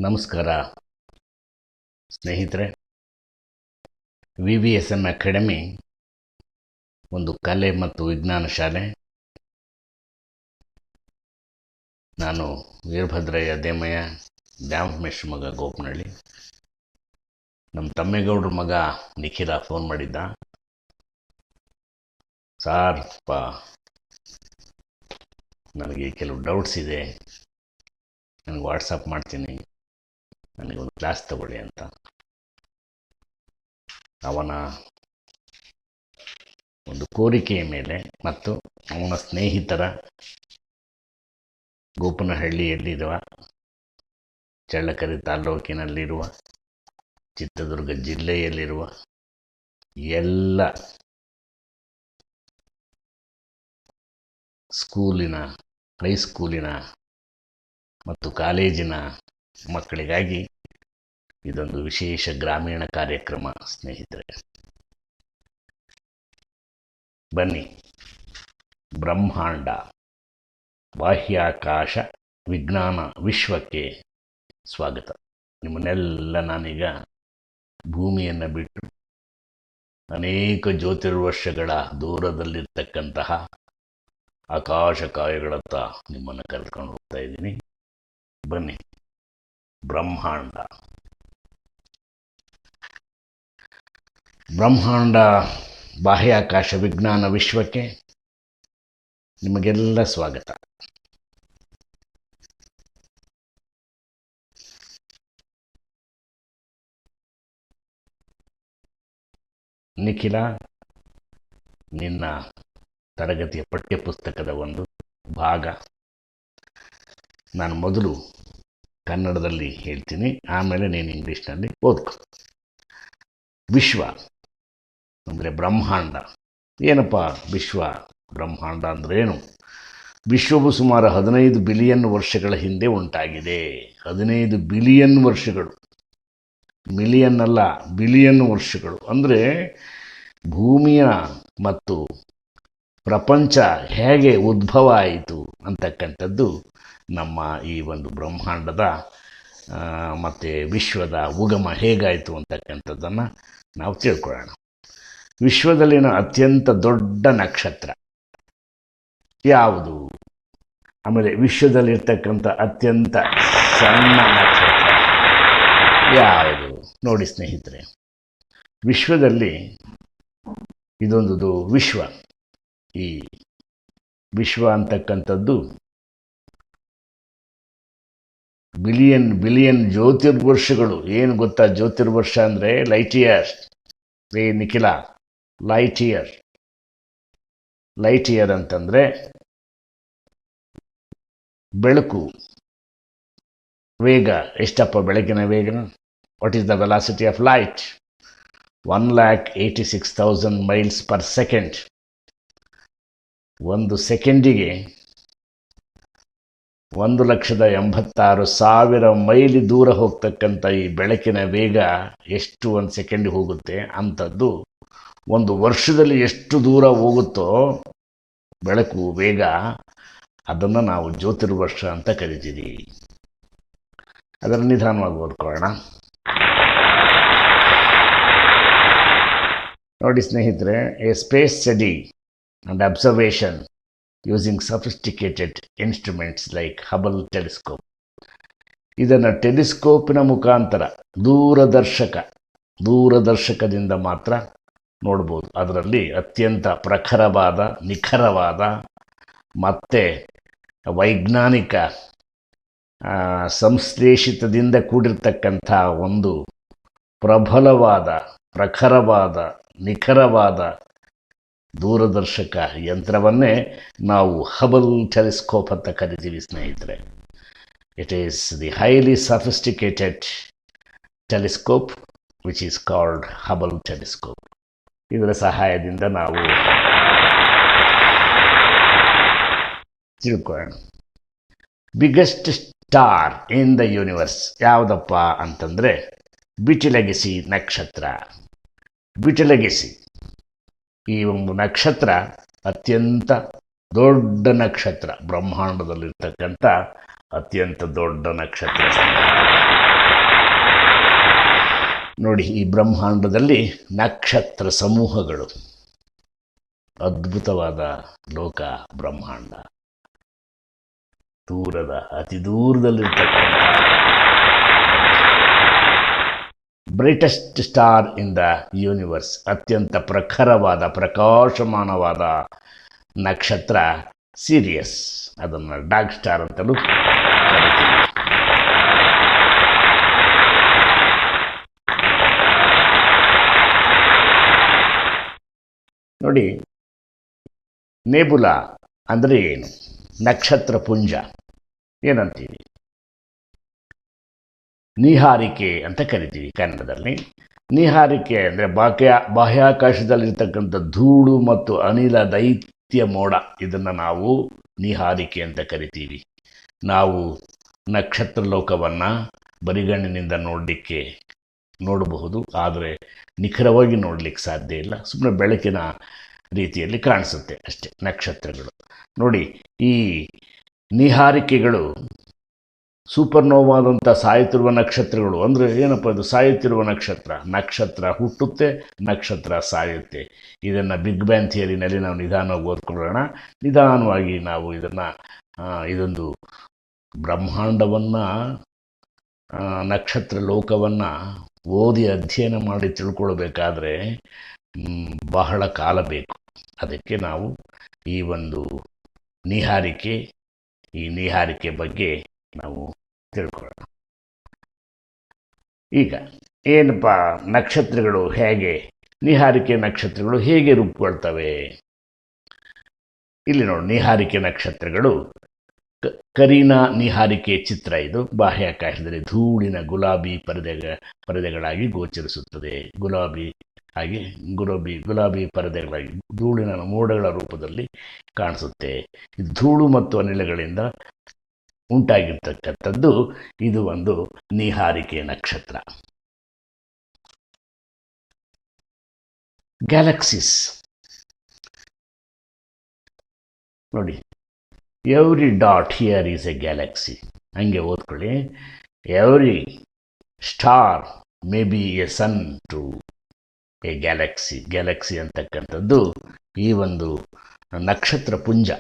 ನಮಸ್ಕಾರ ಸ್ನೇಹಿತರೆ. VVSM academy ಒಂದು ಕಲೆ ಮತ್ತು ವಿಜ್ಞಾನ ಶಾಲೆ. ನಾನು ವೀರಭದ್ರಯ್ಯ ದೇಮಯ್ಯ, ಡ್ಯಾಮ್ ಮೆಷ್ ಮಗ ಗೋಪನಹಳ್ಳಿ. ನಮ್ಮ ತಮ್ಮೇಗೌಡ್ರ ಮಗ ನಿಖಿಲ ಫೋನ್ ಮಾಡಿದ್ದ. ಸಾರ್ ನನಗೆ ಕೆಲವು ಡೌಟ್ಸ್ ಇದೆ, ನನಗೆ ವಾಟ್ಸಪ್ ಮಾಡ್ತೀನಿ, ನನಗೊಂದು ಕ್ಲಾಸ್ ತಗೊಳ್ಳಿ ಅಂತ. ಅವನ ಒಂದು ಕೋರಿಕೆಯ ಮೇಲೆ ಮತ್ತು ಅವನ ಸ್ನೇಹಿತರ ಗೋಪನಹಳ್ಳಿಯಲ್ಲಿರುವ, ಚಳ್ಳಕೆರೆ ತಾಲ್ಲೂಕಿನಲ್ಲಿರುವ, ಚಿತ್ರದುರ್ಗ ಜಿಲ್ಲೆಯಲ್ಲಿರುವ ಎಲ್ಲ ಸ್ಕೂಲಿನ, ಹೈಸ್ಕೂಲಿನ ಮತ್ತು ಕಾಲೇಜಿನ ಮಕ್ಕಳಿಗಾಗಿ ಇದೊಂದು ವಿಶೇಷ ಗ್ರಾಮೀಣ ಕಾರ್ಯಕ್ರಮ ಸ್ನೇಹಿತರೆ. ಬನ್ನಿ, ಬ್ರಹ್ಮಾಂಡ ಬಾಹ್ಯಾಕಾಶ ವಿಜ್ಞಾನ ವಿಶ್ವಕ್ಕೆ ಸ್ವಾಗತ. ನಿಮ್ಮನ್ನೆಲ್ಲ ನಾನೀಗ ಭೂಮಿಯನ್ನು ಬಿಟ್ಟು ಅನೇಕ ಜ್ಯೋತಿರ್ವರ್ಷಗಳ ದೂರದಲ್ಲಿರ್ತಕ್ಕಂತಹ ಆಕಾಶಕಾಯಗಳತ್ತ ನಿಮ್ಮನ್ನು ಕರೆದುಕೊಂಡು ಹೋಗ್ತಾ ಇದ್ದೀನಿ. ಬನ್ನಿ, ಬ್ರಹ್ಮಾಂಡ ಬಾಹ್ಯಾಕಾಶ ವಿಜ್ಞಾನ ವಿಶ್ವಕ್ಕೆ ನಿಮಗೆಲ್ಲ ಸ್ವಾಗತ. ನಿಖಿಲ, ನಿನ್ನ ತರಗತಿಯ ಪಠ್ಯಪುಸ್ತಕದ ಒಂದು ಭಾಗ. ನಾನು ಮೊದಲು ಕನ್ನಡದಲ್ಲಿ ಹೇಳ್ತೀನಿ, ಆಮೇಲೆ ನೀನು ಇಂಗ್ಲೀಷ್ನಲ್ಲಿ ಓದ್ಕೊ. ವಿಶ್ವ ಅಂದರೆ ಬ್ರಹ್ಮಾಂಡ. ಏನಪ್ಪ ವಿಶ್ವ, ಬ್ರಹ್ಮಾಂಡ ಅಂದರೆ ಏನು? ವಿಶ್ವವು ಸುಮಾರು 15 ಬಿಲಿಯನ್ ವರ್ಷಗಳ ಹಿಂದೆ ಉಂಟಾಗಿದೆ. 15 ಬಿಲಿಯನ್ ವರ್ಷಗಳು, ಮಿಲಿಯನ್ ಅಲ್ಲ, ಬಿಲಿಯನ್ ವರ್ಷಗಳು. ಅಂದರೆ ಭೂಮಿಯ ಮತ್ತು ಪ್ರಪಂಚ ಹೇಗೆ ಉದ್ಭವ ಆಯಿತು ಅಂತಕ್ಕಂಥದ್ದು ನಮ್ಮ ಈ ಒಂದು ಬ್ರಹ್ಮಾಂಡದ ಮತ್ತು ವಿಶ್ವದ ಉಗಮ ಹೇಗಾಯಿತು ಅಂತಕ್ಕಂಥದ್ದನ್ನು ನಾವು ತಿಳ್ಕೊಳ್ಳೋಣ. ವಿಶ್ವದಲ್ಲಿನ ಅತ್ಯಂತ ದೊಡ್ಡ ನಕ್ಷತ್ರ ಯಾವುದು? ಆಮೇಲೆ ವಿಶ್ವದಲ್ಲಿರ್ತಕ್ಕಂಥ ಅತ್ಯಂತ ಸಣ್ಣ ನಕ್ಷತ್ರ ಯಾವುದು? ನೋಡಿ ಸ್ನೇಹಿತರೆ, ವಿಶ್ವದಲ್ಲಿ ಇದೊಂದು ವಿಶ್ವ. ಈ ವಿಶ್ವ ಅಂತಕ್ಕಂಥದ್ದು ಬಿಲಿಯನ್ ಜ್ಯೋತಿರ್ವರ್ಷಗಳು. ಏನು ಗೊತ್ತಾ ಜ್ಯೋತಿರ್ವರ್ಷ ಅಂದರೆ? Light year. Nikhila, light year ಅಂತಂದರೆ ಬೆಳಕು ವೇಗ. ಎಷ್ಟಪ್ಪ ಬೆಳಕಿನ ವೇಗ? What is the velocity of light? 1,86,000 miles per second. ಒಂದು ಸೆಕೆಂಡಿಗೆ 1,86,000 ಮೈಲಿ ದೂರ ಹೋಗ್ತಕ್ಕಂಥ ಈ ಬೆಳಕಿನ ವೇಗ ಎಷ್ಟು ಒಂದು ಸೆಕೆಂಡಿಗೆ ಹೋಗುತ್ತೆ ಅಂಥದ್ದು ಒಂದು ವರ್ಷದಲ್ಲಿ ಎಷ್ಟು ದೂರ ಹೋಗುತ್ತೋ ಬೆಳಕು ವೇಗ, ಅದನ್ನು ನಾವು ಜ್ಯೋತಿರ್ವರ್ಷ ಅಂತ ಕರಿತೀವಿ. ಅದನ್ನು ನಿಧಾನವಾಗಿ ಓದ್ಕೊಳ್ಳೋಣ. ನೋಡಿ ಸ್ನೇಹಿತರೆ, A space study and observation using sophisticated instruments like Hubble telescope. ಇದನ್ನು ಟೆಲಿಸ್ಕೋಪಿನ ಮುಖಾಂತರ ದೂರದರ್ಶಕದಿಂದ ಮಾತ್ರ ನೋಡ್ಬೋದು. ಅದರಲ್ಲಿ ಅತ್ಯಂತ ಪ್ರಖರವಾದ, ನಿಖರವಾದ ಮತ್ತು ವೈಜ್ಞಾನಿಕ ಸಂಶ್ಲೇಷಿತದಿಂದ ಕೂಡಿರ್ತಕ್ಕಂಥ ಒಂದು ಪ್ರಬಲವಾದ, ಪ್ರಖರವಾದ, ನಿಖರವಾದ ದೂರದರ್ಶಕ ಯಂತ್ರವನ್ನೇ ನಾವು ಹಬಲ್ ಟೆಲಿಸ್ಕೋಪ್ ಅಂತ ಕರಿತೀವಿ ಸ್ನೇಹಿತರೆ. It is the highly sophisticated telescope which is called Hubble telescope. ಇದರ ಸಹಾಯದಿಂದ ನಾವು ತಿಳ್ಕೊಳ್ಳೋಣ. Biggest star in the universe ಯಾವುದಪ್ಪ ಅಂತಂದರೆ ಬಿಟಿಲಗೆಸಿ ನಕ್ಷತ್ರ. ಬಿಟಿಲಗೆಸಿ ಈ ಒಂದು ನಕ್ಷತ್ರ ಅತ್ಯಂತ ದೊಡ್ಡ ನಕ್ಷತ್ರ. ಬ್ರಹ್ಮಾಂಡದಲ್ಲಿರ್ತಕ್ಕಂಥ ಅತ್ಯಂತ ದೊಡ್ಡ ನಕ್ಷತ್ರ ಸಮೂಹ. ನೋಡಿ, ಈ ಬ್ರಹ್ಮಾಂಡದಲ್ಲಿ ನಕ್ಷತ್ರ ಸಮೂಹಗಳು, ಅದ್ಭುತವಾದ ಲೋಕ ಬ್ರಹ್ಮಾಂಡ. ಅತಿ ದೂರದಲ್ಲಿರ್ತಕ್ಕಂಥ brightest star in the universe, ಅತ್ಯಂತ ಪ್ರಖರವಾದ ಪ್ರಕಾಶಮಾನವಾದ ನಕ್ಷತ್ರ ಸಿರಿಯಸ್. ಅದನ್ನು ಡಾರ್ಕ್ ಸ್ಟಾರ್ ಅಂತಲೂ ಕರಿತೀವಿ. ನೋಡಿ, ನೇಬುಲಾ ಅಂದರೆ ಏನು? ನಕ್ಷತ್ರ ಪುಂಜ ಏನಂತೀವಿ? ನೀಹಾರಿಕೆ ಅಂತ ಕರಿತೀವಿ ಕನ್ನಡದಲ್ಲಿ. ನೀಹಾರಿಕೆ ಅಂದರೆ ಬಾಹ್ಯಾಕಾಶದಲ್ಲಿರ್ತಕ್ಕಂಥ ಧೂಳು ಮತ್ತು ಅನಿಲ ದೈತ್ಯ ಮೋಡ, ಇದನ್ನು ನಾವು ನೀಹಾರಿಕೆ ಅಂತ ಕರಿತೀವಿ. ನಾವು ನಕ್ಷತ್ರ ಲೋಕವನ್ನು ಬರಿಗಣ್ಣಿನಿಂದ ನೋಡಬಹುದು, ಆದರೆ ನಿಖರವಾಗಿ ನೋಡಲಿಕ್ಕೆ ಸಾಧ್ಯ ಇಲ್ಲ. ಸುಮ್ಮನೆ ಬೆಳಕಿನ ರೀತಿಯಲ್ಲಿ ಕಾಣಿಸುತ್ತೆ ಅಷ್ಟೇ ನಕ್ಷತ್ರಗಳು. ನೋಡಿ, ಈ ನೀಹಾರಿಕೆಗಳು ಸೂಪರ್ನೋವಾದಂಥ ಸಾಯುತ್ತಿರುವ ನಕ್ಷತ್ರಗಳು. ಅಂದರೆ ಏನಪ್ಪ ಇದು? ಸಾಯುತ್ತಿರುವ ನಕ್ಷತ್ರ ಹುಟ್ಟುತ್ತೆ, ನಕ್ಷತ್ರ ಸಾಯುತ್ತೆ. ಇದನ್ನು ಬಿಗ್ ಬ್ಯಾಂಗ್ ಥಿಯರಿನಲ್ಲಿ ನಾವು ನಿಧಾನವಾಗಿ ಓದ್ಕೊಳ್ಳೋಣ. ನಿಧಾನವಾಗಿ ನಾವು ಇದೊಂದು ಬ್ರಹ್ಮಾಂಡವನ್ನು, ನಕ್ಷತ್ರ ಲೋಕವನ್ನು ಓದಿ ಅಧ್ಯಯನ ಮಾಡಿ ತಿಳ್ಕೊಳ್ಬೇಕಾದ್ರೆ ಬಹಳ ಕಾಲ ಬೇಕು. ಅದಕ್ಕೆ ನಾವು ಈ ಒಂದು ನೀಹಾರಿಕೆ ಬಗ್ಗೆ ನಾವು ತಿಳ್ಕೊಳ್ಳೋಣ. ಈಗ ಏನಪ್ಪ ನಕ್ಷತ್ರಗಳು ನೀಹಾರಿಕೆ ನಕ್ಷತ್ರಗಳು ಹೇಗೆ ರೂಪುಗೊಳ್ತವೆ? ಇಲ್ಲಿ ನೋಡಿ, ನೀಹಾರಿಕೆ ನಕ್ಷತ್ರಗಳು ಕರೀನಾ ನೀಹಾರಿಕೆ ಚಿತ್ರ. ಇದು ಬಾಹ್ಯಾಕಾಶದಲ್ಲಿ ಧೂಳಿನ ಗುಲಾಬಿ ಪರದೆಗಳಾಗಿ ಗೋಚರಿಸುತ್ತದೆ. ಗುಲಾಬಿ ಪರದೆಗಳಾಗಿ ಧೂಳಿನ ಮೋಡಗಳ ರೂಪದಲ್ಲಿ ಕಾಣಿಸುತ್ತೆ. ಇದು ಧೂಳು ಮತ್ತು ಅನಿಲಗಳಿಂದ ಉಂಟಾಗಿರ್ತಕ್ಕಂಥದ್ದು. ಇದು ಒಂದು ನೀಹಾರಿಕೆ ನಕ್ಷತ್ರ. ಗ್ಯಾಲಕ್ಸೀಸ್ ನೋಡಿ, every dot here is a galaxy. ಹಂಗೆ ಓದ್ಕೊಳ್ಳಿ. Every star may be a sun to a galaxy ಅಂತಕ್ಕಂಥದ್ದು ಈ ಒಂದು ನಕ್ಷತ್ರ ಪುಂಜ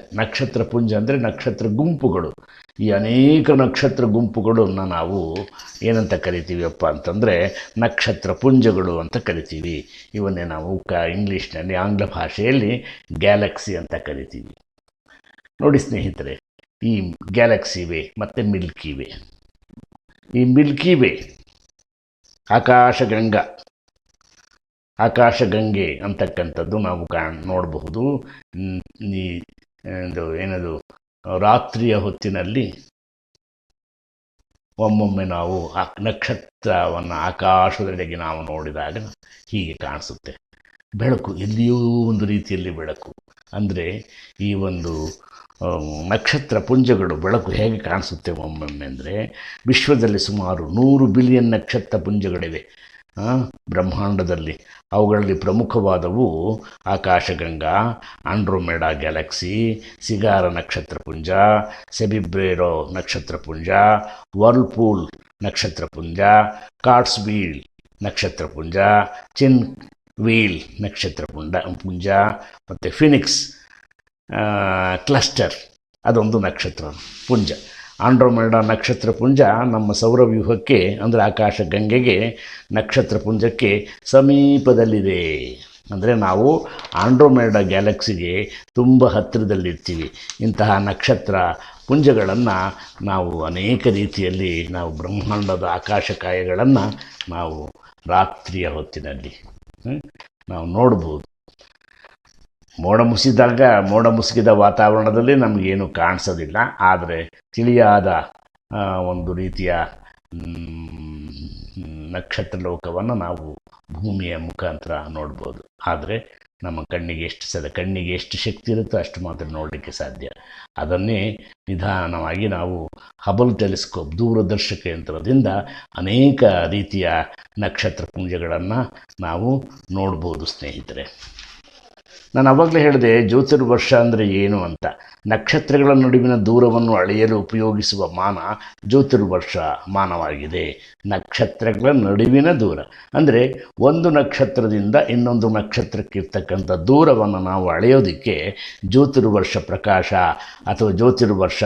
ಅಂದರೆ ನಕ್ಷತ್ರ ಗುಂಪುಗಳು. ಈ ಅನೇಕ ನಕ್ಷತ್ರ ಗುಂಪುಗಳನ್ನು ನಾವು ಏನಂತ ಕರಿತೀವಿಯಪ್ಪ ಅಂತಂದರೆ ನಕ್ಷತ್ರ ಪುಂಜಗಳು ಅಂತ ಕರಿತೀವಿ. ಇವನ್ನೇ ನಾವು ಇಂಗ್ಲೀಷ್ನಲ್ಲಿ, ಆಂಗ್ಲ ಭಾಷೆಯಲ್ಲಿ ಗ್ಯಾಲಕ್ಸಿ ಅಂತ ಕರಿತೀವಿ. ನೋಡಿ ಸ್ನೇಹಿತರೆ, ಈ ಗ್ಯಾಲಕ್ಸಿ ವೇ ಮತ್ತು ಮಿಲ್ಕಿ ವೇ. ಈ ಮಿಲ್ಕಿ ವೇ ಆಕಾಶಗಂಗೆ ಅಂತಕ್ಕಂಥದ್ದು ನಾವು ನೋಡಬಹುದು. ಏನದು, ರಾತ್ರಿಯ ಹೊತ್ತಿನಲ್ಲಿ ಒಮ್ಮೊಮ್ಮೆ ನಾವು ಆ ನಕ್ಷತ್ರವನ್ನು ಆಕಾಶದೆಡೆಗೆ ನಾವು ನೋಡಿದಾಗ ಹೀಗೆ ಕಾಣಿಸುತ್ತೆ. ಬೆಳಕು, ಎಲ್ಲಿಯೂ ಒಂದು ರೀತಿಯಲ್ಲಿ ಬೆಳಕು. ಅಂದರೆ ಈ ಒಂದು ನಕ್ಷತ್ರ ಪುಂಜಗಳು ಬೆಳಕು ಹೇಗೆ ಕಾಣಿಸುತ್ತೆ ಒಮ್ಮೊಮ್ಮೆ ಅಂದರೆ, ವಿಶ್ವದಲ್ಲಿ ಸುಮಾರು 100 ಬಿಲಿಯನ್ ನಕ್ಷತ್ರ ಪುಂಜಗಳಿವೆ ಬ್ರಹ್ಮಾಂಡದಲ್ಲಿ. ಅವುಗಳಲ್ಲಿ ಪ್ರಮುಖವಾದವು ಆಕಾಶಗಂಗಾ, ಆಂಡ್ರೋಮೆಡಾ ಗ್ಯಾಲಕ್ಸಿ, ಸಿಗಾರ ನಕ್ಷತ್ರಪುಂಜ, ಸೆಬಿಬ್ರೇರೋ ನಕ್ಷತ್ರಪುಂಜ, ವರ್ಲ್ಪೂಲ್ ನಕ್ಷತ್ರಪುಂಜ, ಕಾರ್ಟ್ಸ್ವೀಲ್ ನಕ್ಷತ್ರಪುಂಜ, ಚಿನ್ ವೀಲ್ ನಕ್ಷತ್ರಪುಂಜ ಮತ್ತು ಫಿನಿಕ್ಸ್ ಕ್ಲಸ್ಟರ್ ಅದೊಂದು ನಕ್ಷತ್ರ ಪುಂಜ. ಆಂಡ್ರೋಮೆಡಾ ನಕ್ಷತ್ರ ಪುಂಜ ನಮ್ಮ ಸೌರವ್ಯೂಹಕ್ಕೆ, ಅಂದರೆ ಆಕಾಶಗಂಗೆಗೆ, ನಕ್ಷತ್ರ ಪುಂಜಕ್ಕೆ ಸಮೀಪದಲ್ಲಿದೆ. ಅಂದರೆ ನಾವು ಆಂಡ್ರೋಮೆಡಾ ಗ್ಯಾಲಕ್ಸಿಗೆ ತುಂಬ ಹತ್ತಿರದಲ್ಲಿರ್ತೀವಿ. ಇಂತಹ ನಕ್ಷತ್ರ ಪುಂಜಗಳನ್ನು ನಾವು ಅನೇಕ ರೀತಿಯಲ್ಲಿ ನಾವು ಬ್ರಹ್ಮಾಂಡದ ಆಕಾಶಕಾಯಗಳನ್ನು ನಾವು ರಾತ್ರಿಯ ಹೊತ್ತಿನಲ್ಲಿ ನಾವು ನೋಡ್ಬೋದು. ಮೋಡ ಮುಸುಕಿದ ವಾತಾವರಣದಲ್ಲಿ ನಮಗೇನು ಕಾಣಿಸೋದಿಲ್ಲ, ಆದರೆ ತಿಳಿಯಾದ ಒಂದು ರೀತಿಯ ನಕ್ಷತ್ರ ಲೋಕವನ್ನು ನಾವು ಭೂಮಿಯ ಮುಖಾಂತರ ನೋಡ್ಬೋದು. ಆದರೆ ನಮ್ಮ ಕಣ್ಣಿಗೆ ಎಷ್ಟು ಶಕ್ತಿ ಇರುತ್ತೋ ಅಷ್ಟು ಮಾತ್ರ ನೋಡಲಿಕ್ಕೆ ಸಾಧ್ಯ. ಅದನ್ನೇ ನಿಧಾನವಾಗಿ ನಾವು ಹಬಲ್ ಟೆಲಿಸ್ಕೋಪ್, ದೂರದರ್ಶಕ ಯಂತ್ರದಿಂದ ಅನೇಕ ರೀತಿಯ ನಕ್ಷತ್ರ ಪುಂಜಗಳನ್ನು ನಾವು ನೋಡ್ಬೋದು ಸ್ನೇಹಿತರೆ. ನಾನು ಆವಾಗಲೇ ಹೇಳಿದೆ ಜ್ಯೋತಿರ್ವರ್ಷ ಅಂದರೆ ಏನು ಅಂತ. ನಕ್ಷತ್ರಗಳ ನಡುವಿನ ದೂರವನ್ನು ಅಳೆಯಲು ಉಪಯೋಗಿಸುವ ಮಾನ ಜ್ಯೋತಿರ್ವರ್ಷ ಮಾನವಾಗಿದೆ. ನಕ್ಷತ್ರಗಳ ನಡುವಿನ ದೂರ ಅಂದರೆ ಒಂದು ನಕ್ಷತ್ರದಿಂದ ಇನ್ನೊಂದು ನಕ್ಷತ್ರಕ್ಕಿರ್ತಕ್ಕಂಥ ದೂರವನ್ನು ನಾವು ಅಳೆಯೋದಕ್ಕೆ ಜ್ಯೋತಿರ್ವರ್ಷ ಪ್ರಕಾಶ ಅಥವಾ ಜ್ಯೋತಿರ್ವರ್ಷ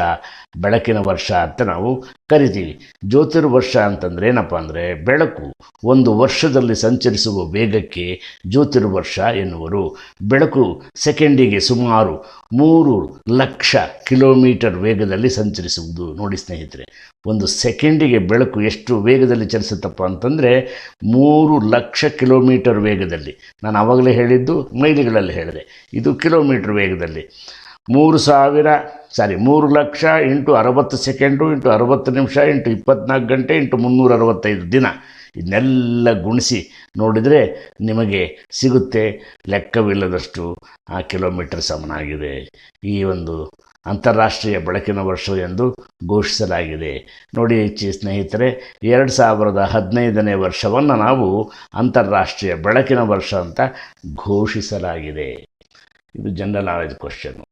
ಬೆಳಕಿನ ವರ್ಷ ಅಂತ ನಾವು ಕರಿತೀವಿ. ಜ್ಯೋತಿರ್ವರ್ಷ ಅಂತಂದರೆ ಏನಪ್ಪ ಅಂದರೆ ಬೆಳಕು ಒಂದು ವರ್ಷದಲ್ಲಿ ಸಂಚರಿಸುವ ವೇಗಕ್ಕೆ ಜ್ಯೋತಿರ್ವರ್ಷ ಎನ್ನುವರು. ಬೆಳಕು ಸೆಕೆಂಡಿಗೆ ಸುಮಾರು 3,00,000 ಕಿಲೋಮೀಟರ್ ವೇಗದಲ್ಲಿ ಸಂಚರಿಸುವುದು. ನೋಡಿ ಸ್ನೇಹಿತರೆ, ಒಂದು ಸೆಕೆಂಡಿಗೆ ಬೆಳಕು ಎಷ್ಟು ವೇಗದಲ್ಲಿ ಚಲಿಸುತ್ತಪ್ಪ ಅಂತಂದರೆ 3,00,000 ಕಿಲೋಮೀಟರ್ ವೇಗದಲ್ಲಿ. ನಾನು ಆವಾಗಲೇ ಹೇಳಿದ್ದು ಮೈಲಿಗಳಲ್ಲಿ ಹೇಳಿದೆ, ಇದು ಕಿಲೋಮೀಟರ್ ವೇಗದಲ್ಲಿ. 3,00,000 ಇಂಟು 60 ಸೆಕೆಂಡು ಇಂಟು 60 ನಿಮಿಷ ಇಂಟು 24 ಗಂಟೆ ಇಂಟು 365 ದಿನ, ಇದನ್ನೆಲ್ಲ ಗುಣಿಸಿ ನೋಡಿದರೆ ನಿಮಗೆ ಸಿಗುತ್ತೆ ಲೆಕ್ಕವಿಲ್ಲದಷ್ಟು ಆ ಕಿಲೋಮೀಟರ್ ಸಮನಾಗಿದೆ. ಈ ಒಂದು ಅಂತಾರಾಷ್ಟ್ರೀಯ ಬೆಳಕಿನ ವರ್ಷ ಎಂದು ಘೋಷಿಸಲಾಗಿದೆ. ನೋಡಿ ಸ್ನೇಹಿತರೆ, 2015ನೇ ವರ್ಷವನ್ನು ನಾವು ಅಂತಾರಾಷ್ಟ್ರೀಯ ಬೆಳಕಿನ ವರ್ಷ ಅಂತ ಘೋಷಿಸಲಾಗಿದೆ. ಇದು ಜನರಲ್ ನಾಲೆಜ್ ಕ್ವಶನ್ನು.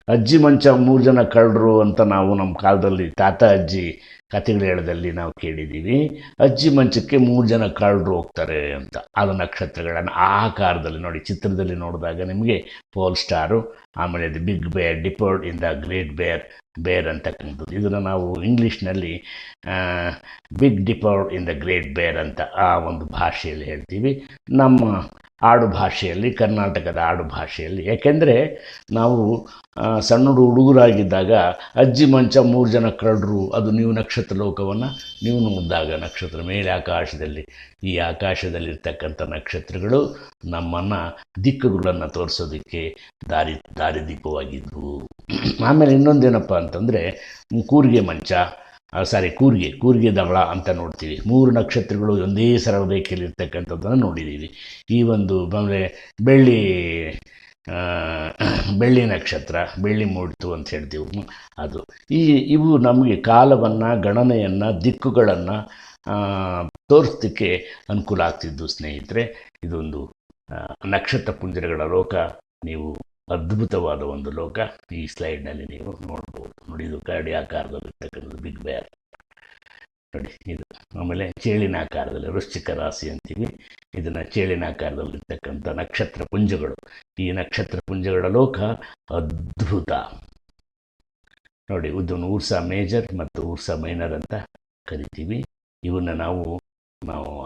ಅಜ್ಜಿ ಮಂಚ 3 ಜನ ಕಳ್ಳರು ಅಂತ ನಾವು ನಮ್ಮ ಕಾಲದಲ್ಲಿ ತಾತ ಅಜ್ಜಿ ಕಥೆಗಳು ಹೇಳೋದಲ್ಲಿ ನಾವು ಕೇಳಿದ್ದೀವಿ. ಅಜ್ಜಿ ಮಂಚಕ್ಕೆ 3 ಜನ ಕಳ್ಳರು ಹೋಗ್ತಾರೆ ಅಂತ. ಅದು ನಕ್ಷತ್ರಗಳನ್ನು ಆಕಾರದಲ್ಲಿ ನೋಡಿ, ಚಿತ್ರದಲ್ಲಿ ನೋಡಿದಾಗ ನಿಮಗೆ ಪೋಲ್ ಸ್ಟಾರು, ಆಮೇಲೆ ದಿ ಬಿಗ್ ಬೇರ್, ಡಿಪರ್ಡ್ ಇನ್ ದ ಗ್ರೇಟ್ ಬೇರ್ ಅಂತಕ್ಕಂಥದ್ದು. ಇದನ್ನು ನಾವು ಇಂಗ್ಲೀಷ್ನಲ್ಲಿ ಬಿಗ್ ಡಿಪರ್ಡ್ ಇನ್ ದ ಗ್ರೇಟ್ ಬೇರ್ ಅಂತ ಆ ಒಂದು ಭಾಷೆಯಲ್ಲಿ ಹೇಳ್ತೀವಿ. ನಮ್ಮ ಆಡು ಭಾಷೆಯಲ್ಲಿ, ಕರ್ನಾಟಕದ ಆಡು ಭಾಷೆಯಲ್ಲಿ, ಯಾಕೆಂದರೆ ನಾವು ಸಣ್ಣ ಹುಡುಗರಾಗಿದ್ದಾಗ ಅಜ್ಜಿ ಮಂಚ 3 ಜನ ಕಳ್ಳರು, ಅದು ನೀವು ನಕ್ಷತ್ರ ಲೋಕವನ್ನು ನೀವು ನೋಡಿದಾಗ ನಕ್ಷತ್ರ ಮೇಲೆ ಆಕಾಶದಲ್ಲಿ, ಈ ಆಕಾಶದಲ್ಲಿರ್ತಕ್ಕಂಥ ನಕ್ಷತ್ರಗಳು ನಮ್ಮನ್ನು ದಿಕ್ಕುಗಳನ್ನು ತೋರಿಸೋದಕ್ಕೆ ದಾರಿದೀಪವಾಗಿದ್ವು. ಆಮೇಲೆ ಇನ್ನೊಂದೇನಪ್ಪ ಅಂತಂದರೆ ಕೂರಿಗೆ ಮಂಚ, ಕೂರಿಗೆ ದಳ ಅಂತ ನೋಡ್ತೀವಿ. 3 ನಕ್ಷತ್ರಗಳು ಒಂದೇ ಸರಳ ರೇಖೆಯಲ್ಲಿ ಇರ್ತಕ್ಕಂಥದ್ದನ್ನು ನೋಡಿದ್ದೀವಿ. ಈ ಒಂದು ಆಮೇಲೆ ಬೆಳ್ಳಿ ನಕ್ಷತ್ರ, ಬೆಳ್ಳಿ ಮೂಡಿತು ಅಂತ ಹೇಳ್ತೀವಿ, ಅದು. ಇವು ನಮಗೆ ಕಾಲವನ್ನು, ಗಣನೆಯನ್ನು, ದಿಕ್ಕುಗಳನ್ನು ತೋರಿಸೋದಕ್ಕೆ ಅನುಕೂಲ ಆಗ್ತಿದ್ದು ಸ್ನೇಹಿತರೆ. ಇದೊಂದು ನಕ್ಷತ್ರ ಪುಂಜರಗಳ ಲೋಕ, ನೀವು ಅದ್ಭುತವಾದ ಒಂದು ಲೋಕ ಈ ಸ್ಲೈಡ್ನಲ್ಲಿ ನೀವು ನೋಡ್ಬೋದು. ನೋಡಿ, ಇದು ಕರಡಿ ಆಕಾರದಲ್ಲಿರ್ತಕ್ಕಂಥದ್ದು ಬಿಗ್ ಬೇರ್ ನೋಡಿ ಇದು. ಆಮೇಲೆ ಚೇಳಿನ ಆಕಾರದಲ್ಲಿ ವೃಶ್ಚಿಕ ರಾಶಿ ಅಂತೀವಿ, ಇದನ್ನು ಚೇಳಿನ ಆಕಾರದಲ್ಲಿರ್ತಕ್ಕಂಥ ನಕ್ಷತ್ರ ಪುಂಜಗಳು. ಈ ನಕ್ಷತ್ರ ಪುಂಜಗಳ ಲೋಕ ಅದ್ಭುತ ನೋಡಿ. ಇದನ್ನು ಊರ್ಸಾ ಮೇಜರ್ ಮತ್ತು ಊರ್ಸಾ ಮೈನರ್ ಅಂತ ಕರಿತೀವಿ. ಇವನ್ನ ನಾವು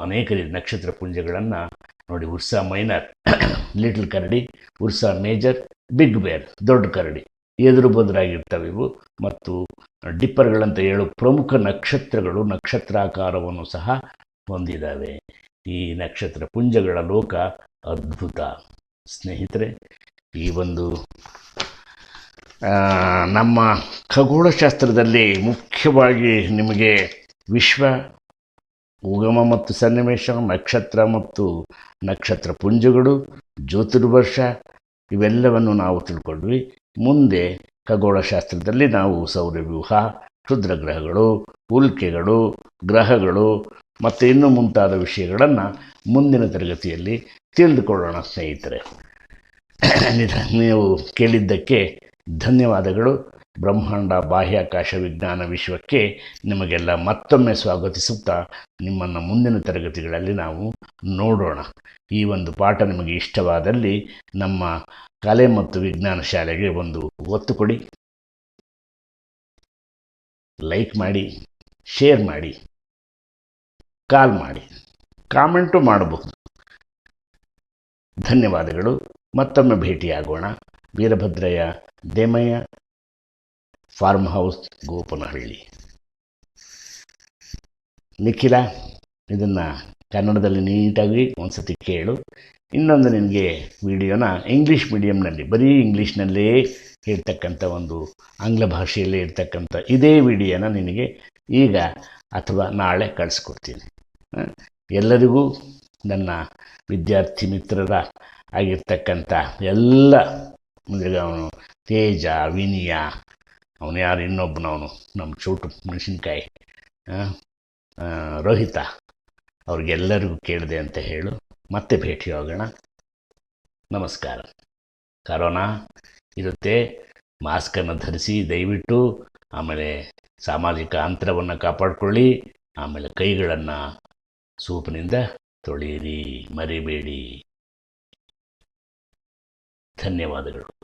ಅನೇಕ ನಕ್ಷತ್ರ ಪುಂಜಗಳನ್ನು ನೋಡಿ, ಉರ್ಸಾ ಮೈನರ್ ಲಿಟಲ್ ಕರಡಿ, ಉರ್ಸಾ ಮೇಜರ್ ಬಿಗ್ ಬೇರ್ ದೊಡ್ಡ ಕರಡಿ, ಎದುರು ಬದುರಾಗಿರ್ತವೆ ಇವು. ಮತ್ತು ಡಿಪ್ಪರ್ಗಳಂತ 7 ಪ್ರಮುಖ ನಕ್ಷತ್ರಗಳು ನಕ್ಷತ್ರಾಕಾರವನ್ನು ಸಹ ಹೊಂದಿದ್ದಾವೆ. ಈ ನಕ್ಷತ್ರ ಪುಂಜಗಳ ಲೋಕ ಅದ್ಭುತ ಸ್ನೇಹಿತರೆ. ಈ ಒಂದು ನಮ್ಮ ಖಗೋಳಶಾಸ್ತ್ರದಲ್ಲಿ ಮುಖ್ಯವಾಗಿ ನಿಮಗೆ ವಿಶ್ವ, ಉಗಮ ಮತ್ತು ಸನ್ನಿವೇಶ, ನಕ್ಷತ್ರ ಮತ್ತು ನಕ್ಷತ್ರ ಪುಂಜಗಳು, ಜ್ಯೋತಿರ್ವರ್ಷ ಇವೆಲ್ಲವನ್ನು ನಾವು ತಿಳ್ಕೊಂಡ್ವಿ. ಮುಂದೆ ಖಗೋಳಶಾಸ್ತ್ರದಲ್ಲಿ ನಾವು ಸೌರವ್ಯೂಹ, ಕ್ಷುದ್ರಗ್ರಹಗಳು, ಉಲ್ಕೆಗಳು, ಗ್ರಹಗಳು ಮತ್ತು ಇನ್ನೂ ಮುಂತಾದ ವಿಷಯಗಳನ್ನು ಮುಂದಿನ ತರಗತಿಯಲ್ಲಿ ತಿಳಿದುಕೊಳ್ಳೋಣ ಸ್ನೇಹಿತರೆ. ನೀವು ಕೇಳಿದ್ದಕ್ಕೆ ಧನ್ಯವಾದಗಳು. ಬ್ರಹ್ಮಾಂಡ ಬಾಹ್ಯಾಕಾಶ ವಿಜ್ಞಾನ ವಿಶ್ವಕ್ಕೆ ನಿಮಗೆಲ್ಲ ಮತ್ತೊಮ್ಮೆ ಸ್ವಾಗತಿಸುತ್ತಾ ನಿಮ್ಮನ್ನು ಮುಂದಿನ ತರಗತಿಗಳಲ್ಲಿ ನಾವು ನೋಡೋಣ. ಈ ಒಂದು ಪಾಠ ನಿಮಗೆ ಇಷ್ಟವಾದಲ್ಲಿ ನಮ್ಮ ಕಲೆ ಮತ್ತು ವಿಜ್ಞಾನ ಶಾಲೆಗೆ ಒಂದು ಒತ್ತು ಕೊಡಿ, ಲೈಕ್ ಮಾಡಿ, ಶೇರ್ ಮಾಡಿ, ಕಾಲ್ ಮಾಡಿ, ಕಾಮೆಂಟು ಮಾಡಬಹುದು. ಧನ್ಯವಾದಗಳು. ಮತ್ತೊಮ್ಮೆ ಭೇಟಿಯಾಗೋಣ. Veerabhadraiah Demaiah, farm house, Gopanahalli. ನಿಖಿಲ, ಇದನ್ನು ಕನ್ನಡದಲ್ಲಿ ನೀಟಾಗಿ ಒಂದು ಸತಿ ಕೇಳು. ಇನ್ನೊಂದು ನಿನಗೆ ವಿಡಿಯೋನ ಇಂಗ್ಲೀಷ್ ಮೀಡಿಯಮ್ನಲ್ಲಿ, ಬರೀ ಇಂಗ್ಲೀಷ್ನಲ್ಲೇ ಇರ್ತಕ್ಕಂಥ ಒಂದು ಆಂಗ್ಲ ಭಾಷೆಯಲ್ಲೇ ಇರ್ತಕ್ಕಂಥ ಇದೇ ವಿಡಿಯೋನ ನಿನಗೆ ಈಗ ಅಥವಾ ನಾಳೆ ಕಳಿಸ್ಕೊಡ್ತೀನಿ. ಎಲ್ಲರಿಗೂ ನನ್ನ ವಿದ್ಯಾರ್ಥಿ ಮಿತ್ರರ ಆಗಿರ್ತಕ್ಕಂಥ ಎಲ್ಲ, ಅವನು ತೇಜ, ವಿನಯ, ಅವನು ಯಾರು ಇನ್ನೊಬ್ಬನವನು ನಮ್ಮ ಚೋಟು ಮೆಣಸಿನ್ಕಾಯಿ, ರೋಹಿತ, ಅವ್ರಿಗೆಲ್ಲರಿಗೂ ಕೇಳಿದೆ ಅಂತ ಹೇಳು. ಮತ್ತೆ ಭೇಟಿಯಾಗೋಣ. ನಮಸ್ಕಾರ. ಕರೋನಾ ಇರುತ್ತೆ, ಮಾಸ್ಕನ್ನು ಧರಿಸಿ ದಯವಿಟ್ಟು. ಆಮೇಲೆ ಸಾಮಾಜಿಕ ಅಂತರವನ್ನು ಕಾಪಾಡಿಕೊಳ್ಳಿ. ಆಮೇಲೆ ಕೈಗಳನ್ನು ಸೋಪಿನಿಂದ ತೊಳೆಯಿರಿ, ಮರಿಬೇಡಿ. ಧನ್ಯವಾದಗಳು.